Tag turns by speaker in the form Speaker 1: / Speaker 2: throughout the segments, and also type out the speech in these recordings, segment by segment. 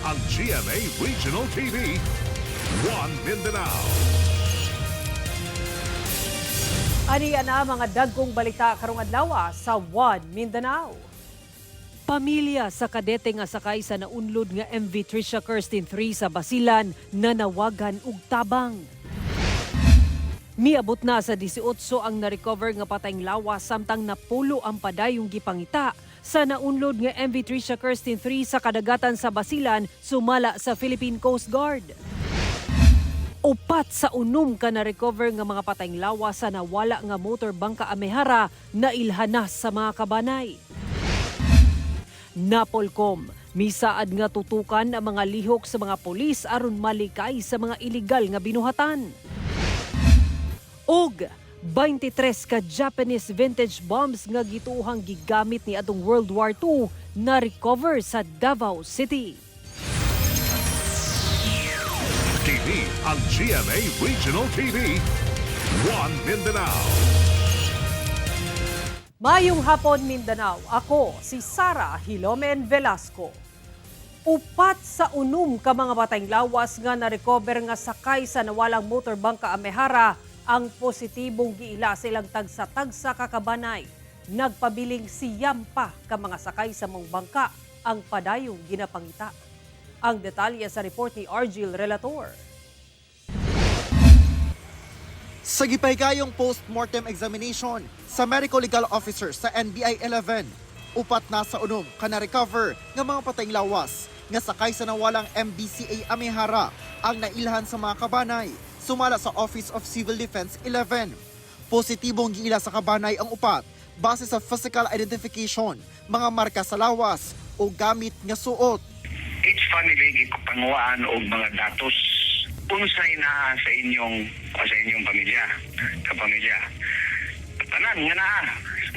Speaker 1: ang GMA Regional TV, One Mindanao.
Speaker 2: Aniya na mga dagkong balita karong adlaw sa One Mindanao. Pamilya sa kadete nga sakay sa naunlod nga MV Tricia Kirsten 3 sa Basilan na nawagan og tabang. Miabot na sa 18 ang na-recover nga patayng lawas samtang napulo ang padayong gipangita sa naunlod nga MV Tricia Kirsten 3 sa kadagatan sa Basilan sumala sa Philippine Coast Guard. Upat sa unom ka na-recover nga mga patayng lawas sa nawala nga motor bangka Amehara na ilhanas sa mga kabanay. Napolcom, misaad nga tutukan ang mga lihok sa mga polis aron malikay sa mga iligal nga binuhatan. Og 23 ka Japanese vintage bombs nga gituhang gigamit ni atong World War II na recover sa Davao City.
Speaker 1: Kini ang GMA Regional TV, One Mindanao.
Speaker 2: Mayong hapon Mindanao, ako si Sara Hilomen Velasco. Upat sa unom ka mga patayng lawas nga na-recover nga sakay sa nawalang motor bangka Amehara ang positibong giila silang tagsa-tagsa kakabanay. Nagpabiling siyam pa ka mga sakay sa mong bangka ang padayong ginapangita. Ang detalye sa report ni Argil Relator.
Speaker 3: Sa gipahigayong post-mortem examination sa medical legal officer sa NBI 11, upat na sa unom ka na-recover nga mga patayng lawas nga sakay sa nawalang MBCA Amehara ang nailhan sa mga kabanay sumala sa Office of Civil Defense 11. Positibong giila sa kabanay ang upat base sa physical identification, mga marka sa lawas o gamit nga suot.
Speaker 4: Each family ikupanguaan og mga datos unsay na sa inyong pamilya, kapamilya. Tanan nga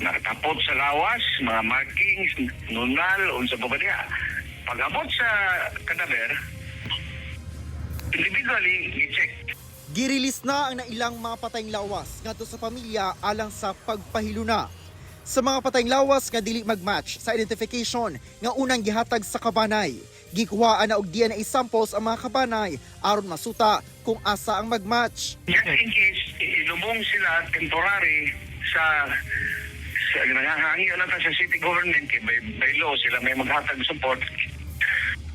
Speaker 4: nakatapot sa lawas, mga markings, nunal, unsa pa ba diha. Pag-abot sa kadaver, individually i-check.
Speaker 3: Girilis na ang nailang mga patayng lawas ngadto sa pamilya alang sa pagpahiluna. Sa mga patayng lawas nga dili magmatch sa identification nga unang gihatag sa kabanay, gikuhaan na og DNA samples ang mga kabanay aron masuta kung asa ang magmatch.
Speaker 4: Just in case ilubong sila temporary sa nangangahangyo na sa city government kay by law sila may maghatag support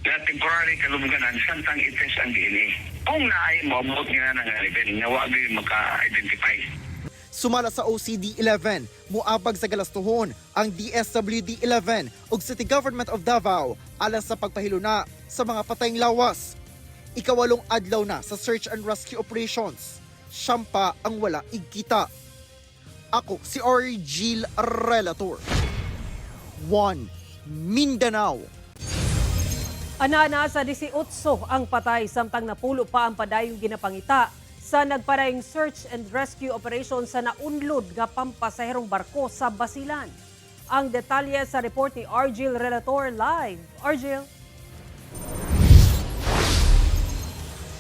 Speaker 4: na temporary kalubganan samtang i-test ang DNA. Kung naay maabot nga nga level nga wa gyud maka-identify.
Speaker 3: Sumala sa OCD 11, muabag sa galastuhon ang DSWD 11 ug City Government of Davao alang sa pagpahiluna sa mga patayng lawas. Ikawalong adlaw na sa search and rescue operations. Siyampa ang wala igkita. Ako si Argil Relator. One Mindanao.
Speaker 2: Anana sa 18 ang patay samtang napulo pa ang padayong ginapangita sa nagparayong search and rescue operation sa naunlod nga pampasaherong barko sa Basilan. Ang detalye sa report ni Argil Relator live. Argil.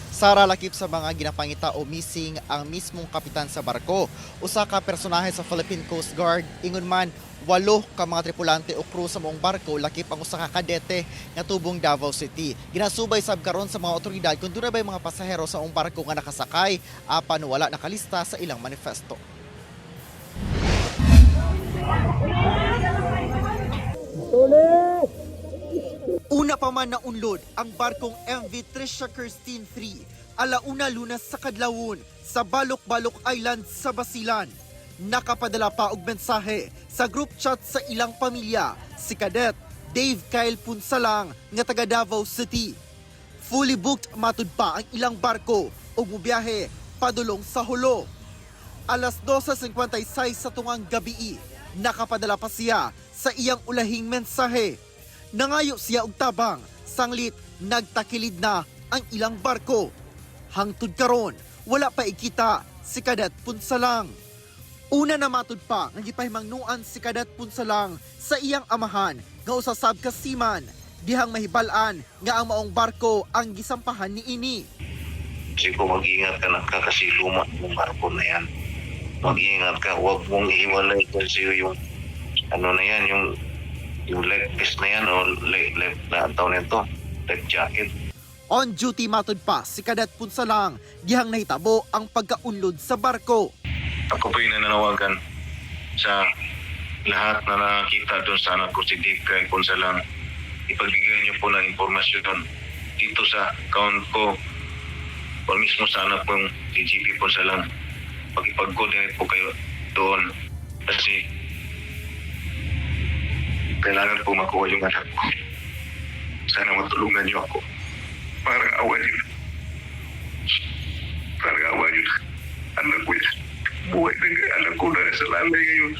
Speaker 3: Sara, lakip sa mga ginapangita o missing ang mismong kapitan sa barko. Usa ka personahe sa Philippine Coast Guard, ingon man 8 ka mga tripulante o crew sa mong barko, lakip ang usa ka kadete nga tubong Davao City. Ginasubay sab karon sa mga otoridad kung dunay bay mga pasahero sa mong barko nga nakasakay apan wala nakalista sa ilang manifesto. Una pa man naunlod ang barkong MV Tricia Kirsten 3 alauna lunas sa kadlawon sa Balok-Balok Island sa Basilan. Nakapadala pa og mensahe sa group chat sa ilang pamilya si Cadet Dave Kyle Punsalang nga taga Davao City. Fully booked matud pa ang ilang barko ug mubiyahe padulong sa Hulo. Alas 12:56 sa tungang gabi, nakapadala pa siya sa iyang ulahing mensahe. Nangayo siya og tabang, sanglit nagtakilid na ang ilang barko. Hangtod karon, wala pa ikita si Cadet Punsalang. Una na matud pa nga gipahimangnuan si Cadet Punsalang sa iyang amahan nga usasab ka seaman, dihang mahibal-an nga ang maong barko ang gisampahan niini.
Speaker 4: Kasi kung mag-ingat ka na kasi luma ng barko na yan. Mag-ingat ka, huwag mong ihiwalay kasi yung ano na yan, yung leg piece na yan o leg na ang tawag nito. life jacket.
Speaker 3: On duty matod pa si Cadet Punsalang, dihang nahitabo ang pagkaunlod sa barko.
Speaker 4: Ako po yung nananawagan sa lahat na nakakita doon sa anak ko si Dick kay Punsalang. Ipagbigay niyo po ng impormasyon dito sa account ko o mismo sa anak kong si GP Punsalang. Pag-ipag-coordinate po kayo doon kasi kailangan po makuha yung anak ko. Sana matulungan niyo ako. Parang awan yun. Parang awan yun. Anak ko yun. Buhay na anak ko na sa lalay ngayon.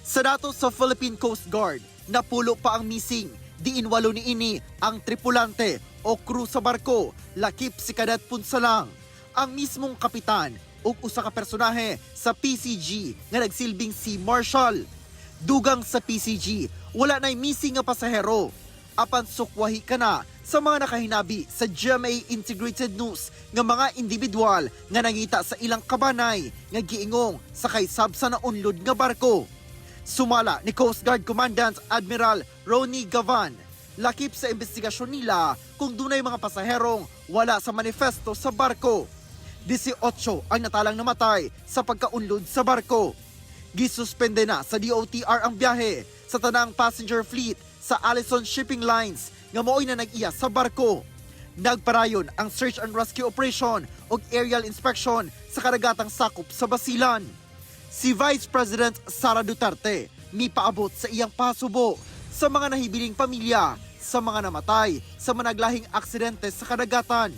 Speaker 3: Sa datos sa Philippine Coast Guard, napulo pa ang missing. Diin walo ni ini ang tripulante o crew sa barko, lakip si Cadet Punsalang. Ang mismong kapitan ug usa ka personahe sa PCG nga nagsilbing si Marshall. Dugang sa PCG, wala na'y missing nga pasahero. Apan sukwahi ka na sa mga nakahinabi sa GMA Integrated News nga mga individual nga nangita sa ilang kabanay nga giingong sa kay sabsa na unlod nga barko. Sumala ni Coast Guard Commandant Admiral Ronnie Gavan, lakip sa investigasyon nila kung dunay mga pasaherong wala sa manifesto sa barko. 18 ang natalang namatay sa pagkaunlod sa barko. Gisuspende na sa DOTR ang biyahe sa tanang passenger fleet sa Allison Shipping Lines nga maoy na nag-iya sa barko. Nagparayon ang search and rescue operation ug aerial inspection sa karagatang sakop sa Basilan. Si Vice President Sara Duterte mipaabot sa iyang pasubo sa mga nahibiling pamilya sa mga namatay sa managlahing aksidente sa kadagatan.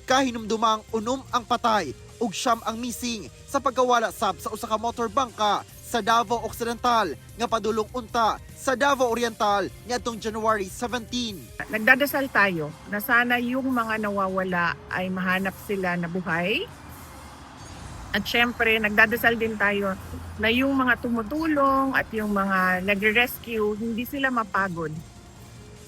Speaker 3: Kahinumdumang unom ang patay ug siyam ang missing sa pagkawala sab sa usa ka motor bangka sa Davao Occidental nga padulong unta sa Davao Oriental niadtong January 17.
Speaker 5: Nagdadasal tayo na sana yung mga nawawala ay mahanap sila na buhay. At syempre, nagdadasal din tayo na yung mga tumutulong at yung mga nagre-rescue, hindi sila mapagod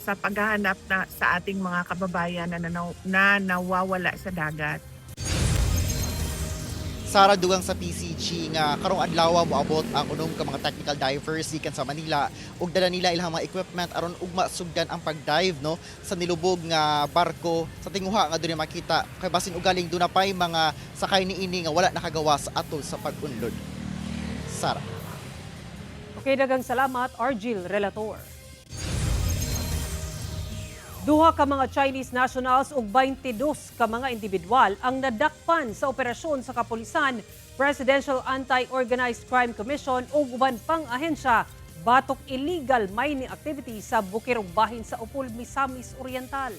Speaker 5: sa paghahanap na sa ating mga kababayan na nawawala sa dagat.
Speaker 6: Sara, dugang sa PCG nga karong adlaw moabot ang unom ka mga technical divers gikan sa Manila ug dala nila ilang mga equipment aron ugma sugdan ang pag-dive no sa nilubog nga barko sa tinguha nga dunay makita kay basin ugaling duna pay mga sakay niini nga wala nakagawa sa atol sa pag-unlod. Sara.
Speaker 2: Okay, daghang salamat, Argil Relator. Duha ka mga Chinese nationals ug 22 ka mga individual ang nadakpan sa operasyon sa kapulisan, Presidential Anti-Organized Crime Commission ug uban pang ahensya batok illegal mining activity sa bukirong bahin sa Upol, Misamis Oriental.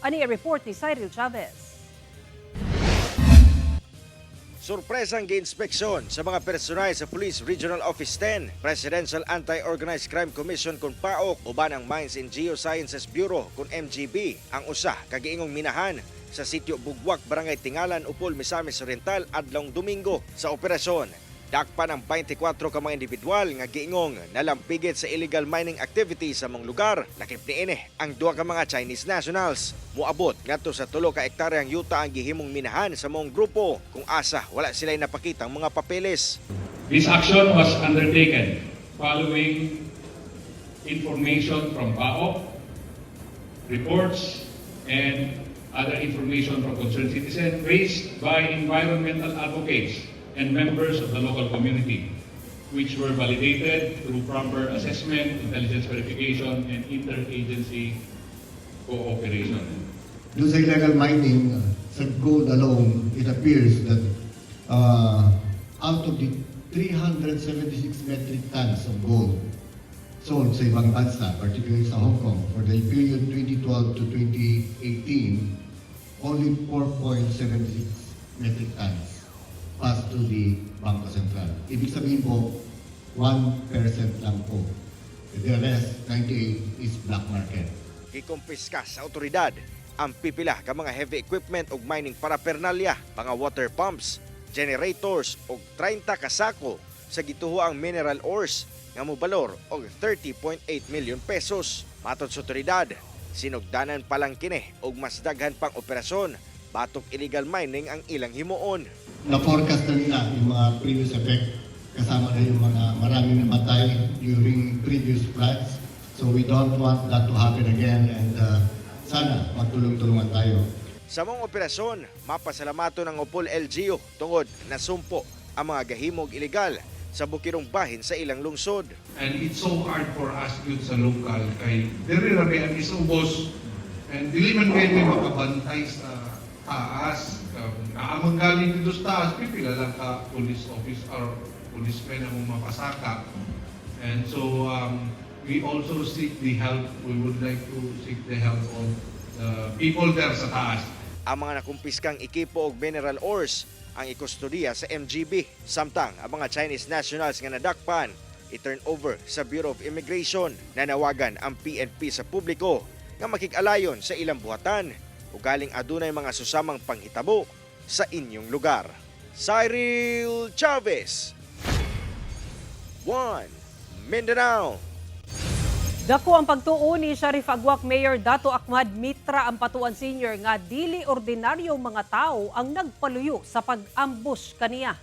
Speaker 2: Ani report ni Cyril Chavez.
Speaker 7: Surpresang gi-inspeksyon sa mga personal sa Police Regional Office 10, Presidential Anti-Organized Crime Commission kun PAOK uban ang Mines and Geosciences Bureau kun MGB ang usa kagiingong minahan sa sitio Bugwak, Barangay Tingalan, Upol, Misamis Oriental adlong Domingo. Sa operasyon, dakpan ang 24 ka mga individual nga giingong nalampigit sa illegal mining activity sa mong lugar. Lakip niini ang duha ka mga Chinese nationals. Muabot ngadto sa 3 ka ektaryang yuta ang gihimong minahan sa mong grupo kung asa wala sila'y napakitang mga papeles.
Speaker 8: This action was undertaken following information from PAOK, reports, and other information from concerned citizens raised by environmental advocates and members of the local community, which were validated through proper assessment, intelligence verification, and interagency cooperation.
Speaker 9: Doon sa illegal mining, sa gold alone, it appears that out of the 376 metric tons of gold sold sa ibang bansa, particularly sa Hong Kong, for the period 2012 to 2018, only 4.76 metric tons passed to the Bangko Sentral. Ibig sabihin po, 1% lang po. The rest, 98, is black market.
Speaker 7: Gikumpiska sa otoridad ang pipila ka mga heavy equipment ug mining paraphernalia, mga water pumps, generators ug 30 ka sako sa gituhoang mineral ores nga mobalor og 30.8 million pesos. Matod sa otoridad, sinugdanan pa lang kini og mas daghan pang operasyon batok illegal mining ang ilang himuon.
Speaker 9: Na-forecast na nila yung mga previous effect kasama na yung mga maraming namatay during previous floods. So we don't want that to happen again and sana magtulong-tulungan tayo.
Speaker 7: Sa mong operasyon, mapasalamato ng Opol LGU tungod nasumpo ang mga gahimog ilegal sa bukirong bahin sa ilang lungsod.
Speaker 8: And it's so hard for us yun sa local kay diri ra ang isubos and dili man kayo may makabantay sa taas. Naamang galing dito sa taas, pipila lang ka police office or policemen ang mapasaka. And so we also seek the help. We would like to seek the help of the people there sa taas.
Speaker 7: Ang mga nakumpiskang ekipo og mineral ores ang ikustodiya sa MGB. Samtang ang mga Chinese nationals nga nadakpan i-turn over sa Bureau of Immigration. Nanawagan ang PNP sa publiko nga makig-alayon sa ilang buhatan ug galing adunay mga susamang panghitabo sa inyong lugar. Cyril Chavez, One Mindanao.
Speaker 2: Dako ang pagtuo ni Sharif Agwak Mayor Dato Ahmad Mitra ang Patuan Senior nga dili ordinaryong mga tao ang nagpaluyo sa pag-ambush kaniya.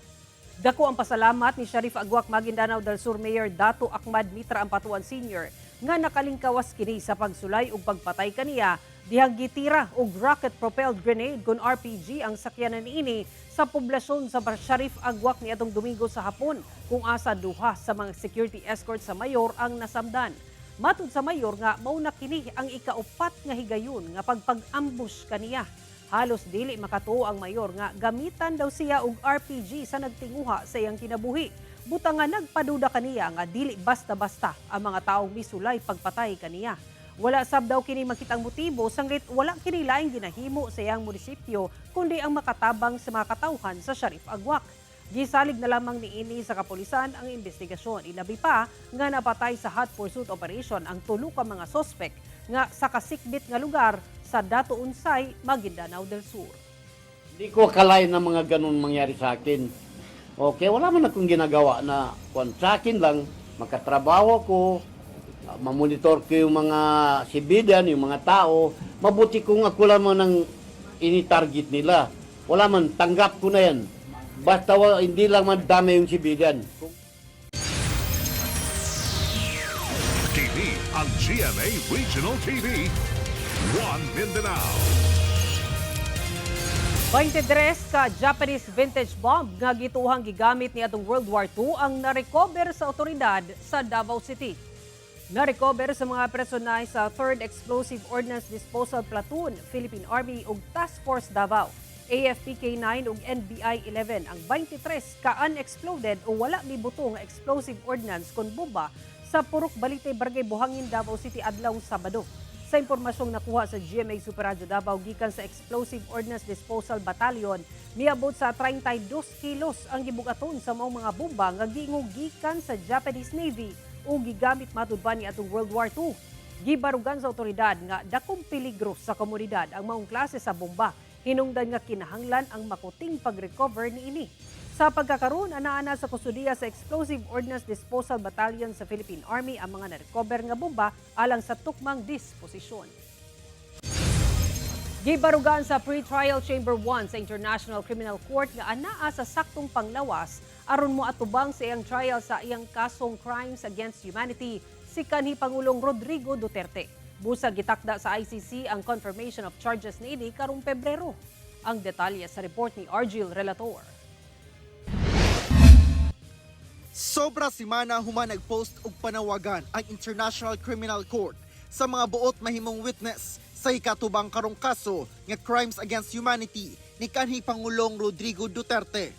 Speaker 2: Dako ang pasalamat ni Sharif Agwak Maguindanao del Sur Mayor Dato Ahmad Mitra ang Patuan Senior nga nakalingkawas kini sa pagsulay ug pagpatay kaniya dihang gitira og rocket-propelled grenade kun RPG ang sakyanan niini sa poblasyon sa Sharif Agwak niadtong Domingo sa hapon kung asa duha sa mga security escort sa mayor ang nasamdan. Matud sa mayor nga mao na kini ang ikaupat nga higayon nga pagpag-ambush kaniya. Halos dili makatuo ang mayor nga gamitan daw siya og RPG sa nagtinguha sa iyang kinabuhi. Butang nga nagpaduda kaniya nga dili basta-basta ang mga taong misulay pagpatay kaniya. Wala sab daw kini makitang motibo sanglit wala kini laing ginahimo sa iyang munisipyo kundi ang makatabang sa mga katawhan sa Sharif Agwak. Gisalig na lamang niini sa kapulisan ang investigasyon. Ilabi pa nga napatay sa hot pursuit operation ang tulo ka mga sospek nga sa kasikbit nga lugar sa Dato Unsay, Maguindanao del Sur.
Speaker 10: Hindi ko akalain na mga ganun mangyari sa akin. Okay, wala man akong ginagawa na kung sa akin lang, makatrabaho ko, mamonitor ko yung mga sibidan, yung mga tao, mabuti kung ako lamang ng ini-target nila. Wala man, tanggap ko na yan. Basta hindi lang madami yung sibidan.
Speaker 1: Kini ang GMA Regional TV, One Mindanao.
Speaker 2: 23 ka Japanese vintage bomb nga gituhang gigamit ni atong World War II ang narecover sa otoridad sa Davao City. Narecover sa mga personay sa 3rd Explosive Ordnance Disposal Platoon, Philippine Army ug Task Force Davao, AFPK-9 ug NBI-11 ang 23 ka unexploded o wala mibuto nga explosive ordnance kon bomba sa Purok Balite, Barangay Buhangin, Davao City adlaw Sabado. Sa impormasyong nakuha sa GMA Super Radio Davao gikan sa Explosive Ordnance Disposal Battalion, miabot sa 32 kilos ang gibugaton sa maong mga bomba nga giingog gikan sa Japanese Navy o gigamit matud pa ni atong World War II. Gibarugan sa otoridad nga dakong peligro sa komunidad ang maong klase sa bomba. Hinungdan nga kinahanglan ang makuting pag-recover niini. Sa pagkakaroon, anaana sa kustudiya sa Explosive Ordnance Disposal Battalion sa Philippine Army ang mga na-recover nga bomba alang sa tukmang disposisyon. Gibarugan sa Pre-Trial Chamber 1 sa International Criminal Court nga anaa sa saktong panglawas aron mo atubang sa iyang trial sa iyang kasong Crimes Against Humanity si kanhi Pangulong Rodrigo Duterte. Busag gitakda sa ICC ang confirmation of charges niini karong Pebrero. Ang detalye sa report ni Argil Relator.
Speaker 3: Sobra semana human nag-post og panawagan ang International Criminal Court sa mga buot mahimong witness sa ikatubang karong kaso nga Crimes Against Humanity ni kanhi Pangulong Rodrigo Duterte.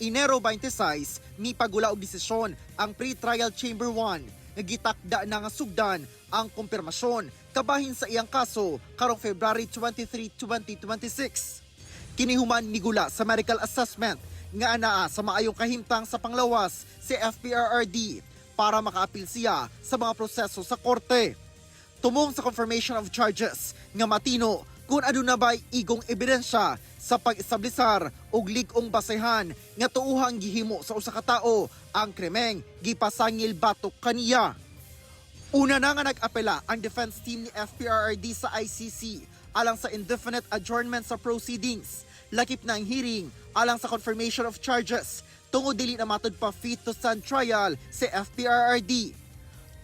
Speaker 3: Enero 26, mipagula og desisyon ang Pre-Trial Chamber 1 nga gitakda na nga sugdan ang kumpirmasyon kabahin sa iyang kaso karong February 23, 2026. Kinihuman migula sa medical assessment nga anaa sa maayong kahimtang sa panglawas si FPRRD para makaapil siya sa mga proseso sa korte. Tumong sa confirmation of charges nga matino kung aduna bay igong ebidensya sa pag-establisar og lig-ong basehan nga tuuhang gihimo sa usa ka tawo ang krimeng gipasangil batok kaniya. Una na nga nag-apela ang defense team ni FPRRD sa ICC alang sa indefinite adjournment sa proceedings. Lakip na ang hearing alang sa confirmation of charges tungod dili na matud pa fit to stand trial sa FPRRD.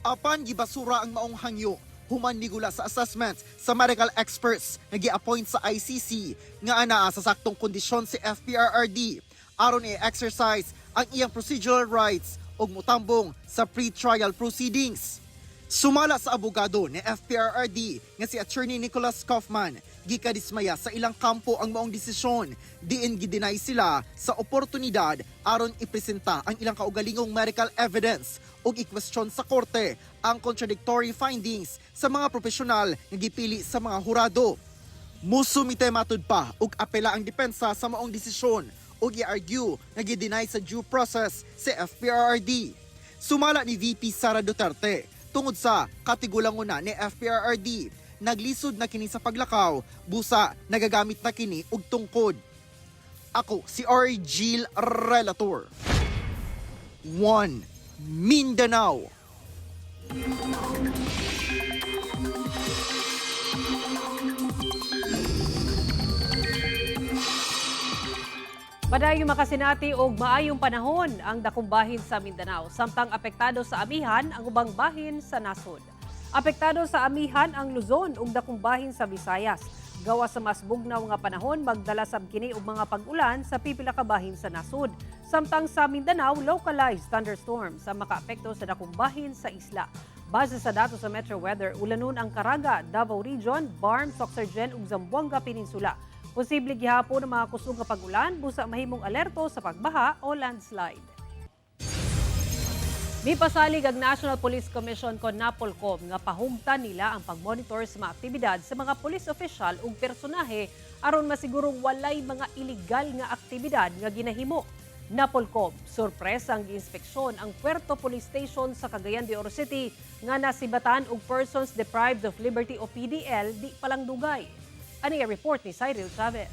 Speaker 3: Apan gibasura ang maong hangyo, human nigula sa assessment sa medical experts nga gi-appoint sa ICC nga anaa sa saktong kondisyon si FPRRD aron i-exercise ang iyang procedural rights ug mutambong sa pre-trial proceedings. Sumala sa abogado ni FPRRD nga si Attorney Nicholas Kaufman, gikadismaya sa ilang kampo ang maong desisyon, diin gideny sila sa oportunidad aron ipresenta ang ilang kaugalingong medical evidence ug i-question sa korte ang contradictory findings sa mga profesional nga gipili sa mga hurado. Musumite matud pa ug apela ang depensa sa maong desisyon ug i-argue nga gideny sa due process si FPRRD. Sumala ni VP Sara Duterte tungod sa katigulangon ni FPRRD, naglisod na kini sa paglakaw, busa nagagamit na kini og tungkod. Ako si R. Gil Relator. 1 Mindanao.
Speaker 2: Padayon makasinati og maayong panahon ang dakong bahin sa Mindanao, samtang apektado sa amihan ang ubang bahin sa nasod. Apektado sa amihan ang Luzon ug dakong bahin sa Visayas. Gawa sa mas bugnaw nga panahon, magdala sab kini og mga pag-ulan sa pipila ka bahin sa nasod. Samtang sa Mindanao, localized thunderstorms ang makaapekto sa dakong bahin sa isla. Base sa datos sa Metro Weather, ulanon ang Caraga, Davao Region, Barm, Soxargen ug Zamboanga Peninsula. Posible gihapon ang mga kusog nga pag-ulan, busa mahimong alerto sa pagbaha o landslide. Mipasalig ang National Police Commission kon Napolcom nga pahumtan nila ang pagmonitor sa mga aktibidad sa mga police official ug personahe aron masigurong walay mga illegal nga aktibidad nga ginahimo. Napolcom, sorpresa ang giinspeksyon ang Puerto Police Station sa Cagayan de Oro City nga nasibatan og Persons Deprived of Liberty o PDL di palang dugay. Ani ang report ni Cyril Chavez.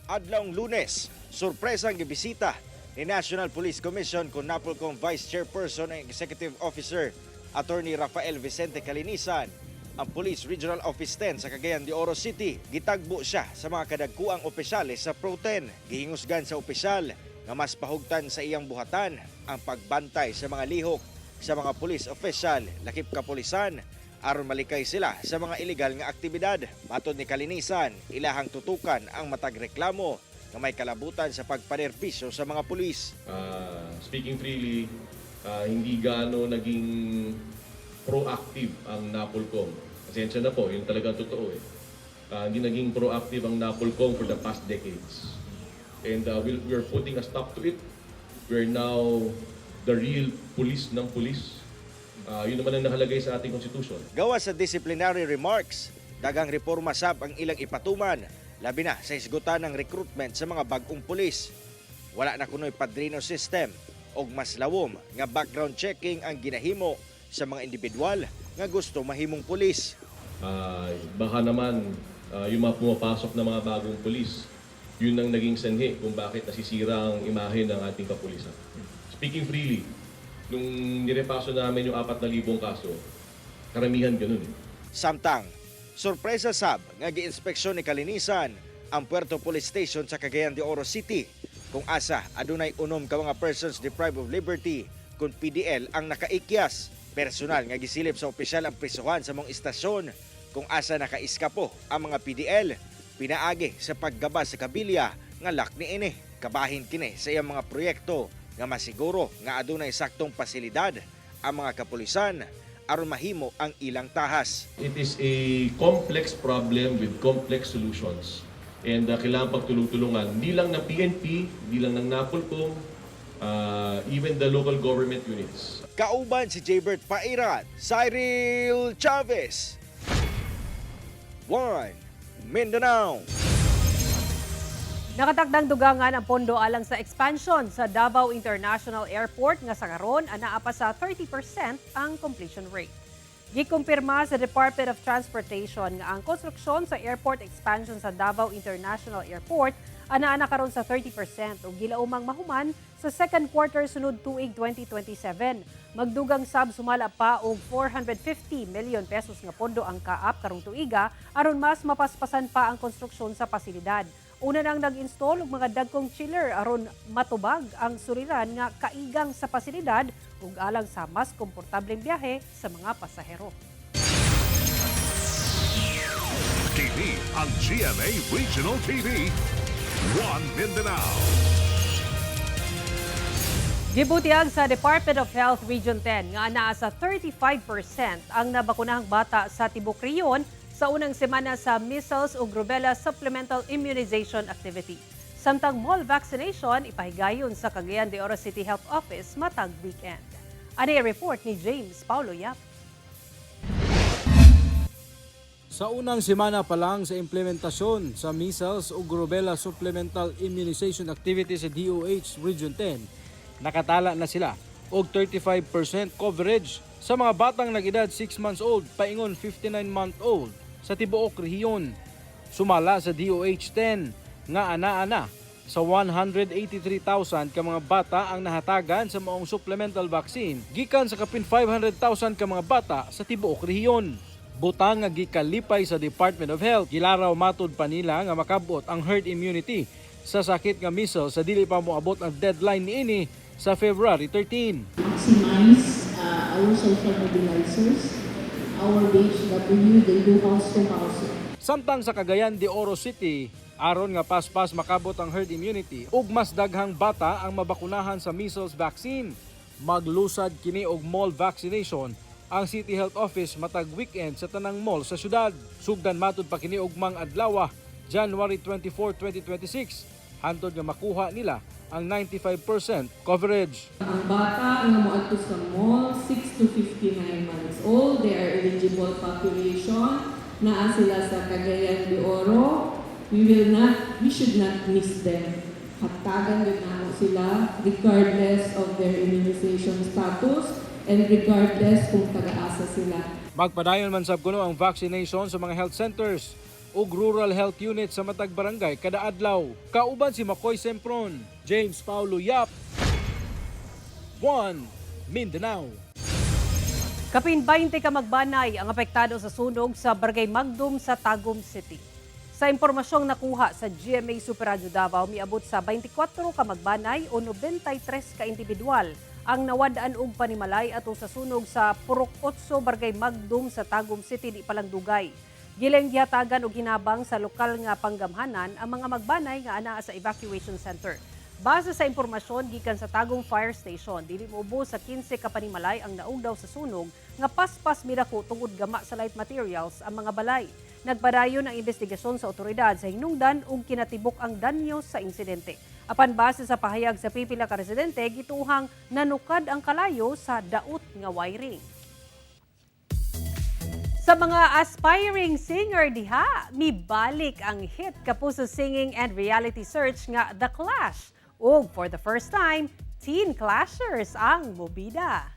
Speaker 7: Adlawng Lunes, sorpresang gibisita ni National Police Commission kung Napolcom Vice Chairperson and Executive Officer Attorney Rafael Vicente Calinisan ang Police Regional Office 10 sa Cagayan de Oro City. Gitagbo siya sa mga kadagkuang opisyales sa Pro 10. Gihingusgan sa opisyal nga mas pahugtan sa iyang buhatan ang pagbantay sa mga lihok sa mga police official, lakip kapulisan, aron malikay sila sa mga illegal nga aktibidad. Matod ni Calinisan, ilahang tutukan ang matag reklamo na may kalabutan sa pagpanerbisyo sa mga pulis.
Speaker 11: Speaking freely, hindi gaano naging proactive ang Napolcom. Pasensya na po, yun talagang totoo eh. Hindi naging proactive ang Napolcom for the past decades. And we're putting a stop to it. We're now the real police ng police. Yun naman ang nakalagay sa ating konstitusyon.
Speaker 7: Gawa sa disciplinary remarks, dagang reforma sab ang ilang ipatuman, labi na sa isgutan ng recruitment sa mga bagong pulis. Wala na kunoy padrino system o mas lawom nga background checking ang ginahimo sa mga individual nga gusto mahimong pulis.
Speaker 11: Baka naman yung mga pumapasok na mga bagong pulis, yun ang naging sanhi kung bakit nasisira ang imahe ng ating kapulisan. Speaking freely, nung nirepaso namin yung 4,000 kaso, karamihan ganun eh.
Speaker 7: Samtang, sorpresa sab nga giinspeksyon ni Calinisan ang Puerto Police Station sa Cagayan de Oro City kung asa adunay unom ka mga persons deprived of liberty kung PDL ang nakaikyas. Personal nga gisilip sa opisyal ang prisuhan sa mong istasyon kung asa nakaiskapo ang mga PDL. Pinaagi sa paggaba sa kabilya nga lakni ini. Kabahin kini sa iyang mga proyekto nga masiguro nga adunay saktong pasilidad ang mga kapulisan aron mahimo ang ilang tahas.
Speaker 11: It is a complex problem with complex solutions. And kailangan pagtulong-tulungan, hindi lang ng PNP, hindi lang ng Napolcom, even the local government units.
Speaker 7: Kauban si Jaybert Pairat, Cyril Chavez. 1 Mindanao.
Speaker 2: Nakatagdang dugangan ang pondo alang sa expansion sa Davao International Airport nga sa karon anaa pa sa 30% ang completion rate. Gikumpirma sa Department of Transportation nga ang konstruksyon sa airport expansion sa Davao International Airport anaa na karon sa 30% ug gilaumang mahuman sa second quarter sunod tuig 2027. Magdugang sab sumala pa og 450 million pesos nga pondo ang kaap karong tuiga aron mas mapaspasan pa ang konstruksyon sa pasilidad. Una nang nag-install og mga dagkong chiller aron matubag ang suliran nga kaigang sa pasilidad ug alang sa mas komportableng biyahe sa mga pasahero.
Speaker 1: TV ang GMA Regional TV 1 Mindanao.
Speaker 2: Gibutiag sa Department of Health Region 10 nga naa sa 35% ang nabakunahang bata sa Tibok Riyon sa unang semana sa measles ug rubella supplemental immunization activity. Samtang mall vaccination ipahigayon sa Cagayan de Oro City Health Office matag weekend. Ani report ni James Paulo Yap.
Speaker 12: Sa unang semana pa lang sa implementasyon sa measles ug rubella supplemental immunization activity sa DOH Region 10, nakatala na sila og 35% coverage sa mga batang nag-edad 6 months old paingon 59-month-old sa tibuok rehiyon. Sumala sa DOH 10 nga ana-ana sa 183,000 ka mga bata ang nahatagan sa maong supplemental vaccine gikan sa kapin 500,000 ka mga bata sa tibuok rehiyon. Butang nga gikalipay sa Department of Health, gilaraw matud pa nila nga makabot ang herd immunity sa sakit nga measles sa dili pa moabot ang deadline niini sa February 13.
Speaker 13: Maximize our social mobilizers, our BHW, they do house to house.
Speaker 12: Samtang sa Cagayan de Oro City, aron nga paspas makabot ang herd immunity ug mas daghang bata ang mabakunahan sa measles vaccine. Maglusad kini og mall vaccination ang City Health Office matag weekend sa tanang mall sa syudad. Sugdan matud pa kini og mang adlaw, January 24, 2026, hantod nga makuha nila ang 95% coverage.
Speaker 13: Ang bata nga moadto sa mall 6 to 59 months old, they are eligible population. Naa sila sa Cagayan de Oro. We should not miss them. Hatagan din na sila regardless of their immunization status and regardless kung taga-asa sila.
Speaker 12: Magpadayon man sab kuno ang vaccination sa mga health centers ug rural health unit sa matag barangay kada adlaw. Kauban si Makoy Sempron, James Paulo Yap, 1 Mindanao.
Speaker 2: Kapin 20 ka magbanay ang apektado sa sunog sa Barangay Magdum sa Tagum City. Sa impormasyong nakuha sa GMA Super Radio Davao, miabot sa 24 ka magbanay o 93 ka individual ang nawadaan og panimalay ato sa sunog sa Purok 8 Barangay Magdum sa Tagum City di palang dugay. Gilang gihatagan og hinabang sa lokal nga panggamhanan ang mga magbanay nga anaa sa evacuation center. Base sa impormasyon gikan sa Tagum Fire Station, dili moubos sa 15 ka panimalay ang naugdaw sa sunog nga paspas midako tungod gama sa light materials ang mga balay. Nagpadayon ang investigasyon sa otoridad sa hinungdan ug kinatibok ang danyo sa insidente. Apan base sa pahayag sa pipila ka residente, gituhang nanukad ang kalayo sa daot nga wiring. Sa mga aspiring singer diha, mibalik ang hit kapuso singing and reality search nga The Clash. Ug for the first time, teen clashers ang mobida.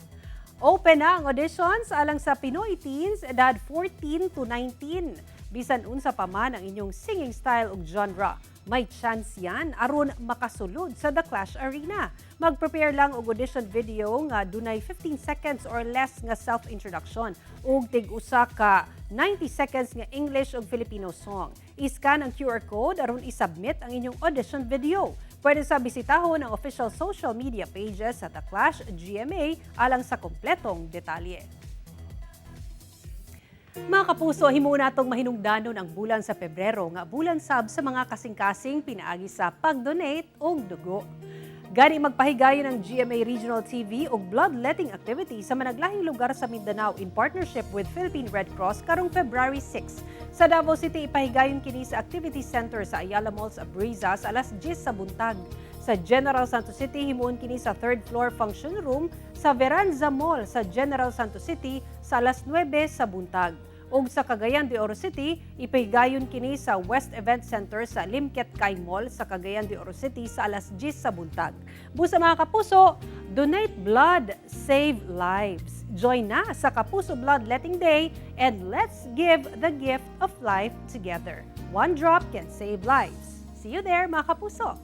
Speaker 2: Open na ang auditions alang sa Pinoy teens edad 14 to 19. Bisan unsa pa man ang inyong singing style ug genre, may chance yan aron makasulod sa The Clash Arena. Mag-prepare lang og audition video nga dunay 15 seconds or less nga self-introduction ug tig-usa ka 90 seconds nga English ug Filipino song. I-scan ang QR code aron i-submit ang inyong audition video. Pwede sa bisitahon ang official social media pages sa The Clash GMA alang sa kompletong detalye. Mga kapuso, himuna natong mahinungdanon ang bulan sa Pebrero nga bulan sab sa mga kasing-kasing pinaagi sa pag-donate og dugo. Gani magpahigayon ng GMA Regional TV og bloodletting activity sa managlahing lugar sa Mindanao in partnership with Philippine Red Cross karong February 6. Sa Davao City, ipahigayon kini sa Activity Center sa Ayala Mall sa Briza sa alas 10 sa buntag. Sa General Santos City, himuon kini sa 3rd floor function room sa Veranza Mall sa General Santos City sa alas 9 sa buntag. Ug sa Cagayan de Oro City, ipahigayon kini sa West Event Center sa Limket Kai Mall sa Cagayan de Oro City sa alas 10 sa buntag. Busa mga kapuso, donate blood, save lives. Join na sa Kapuso Bloodletting Day and let's give the gift of life together. One drop can save lives. See you there mga kapuso!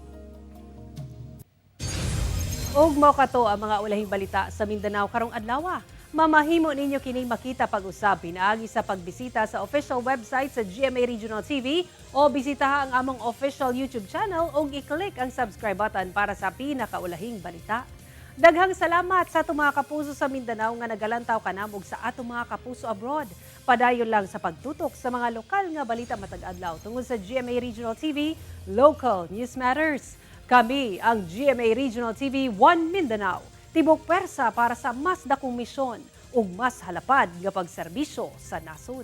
Speaker 2: Ug mao kato ang mga ulahing balita sa Mindanao karong adlaw. Mamahimo ninyo kining makita pag-usab pinaagi sa pagbisita sa official website sa GMA Regional TV o bisitaha ang among official YouTube channel o i-click ang subscribe button para sa pinakaulahing balita. Daghang salamat sa atong mga kapuso sa Mindanao nga nagalantaw kanamog sa atong mga kapuso abroad. Padayon lang sa pagtutok sa mga lokal nga balita matag adlaw tungod sa GMA Regional TV, Local News Matters. Kami ang GMA Regional TV 1 Mindanao. Tibok pwersa para sa mas dakong misyon ug mas halapad nga pagserbisyo sa nasod.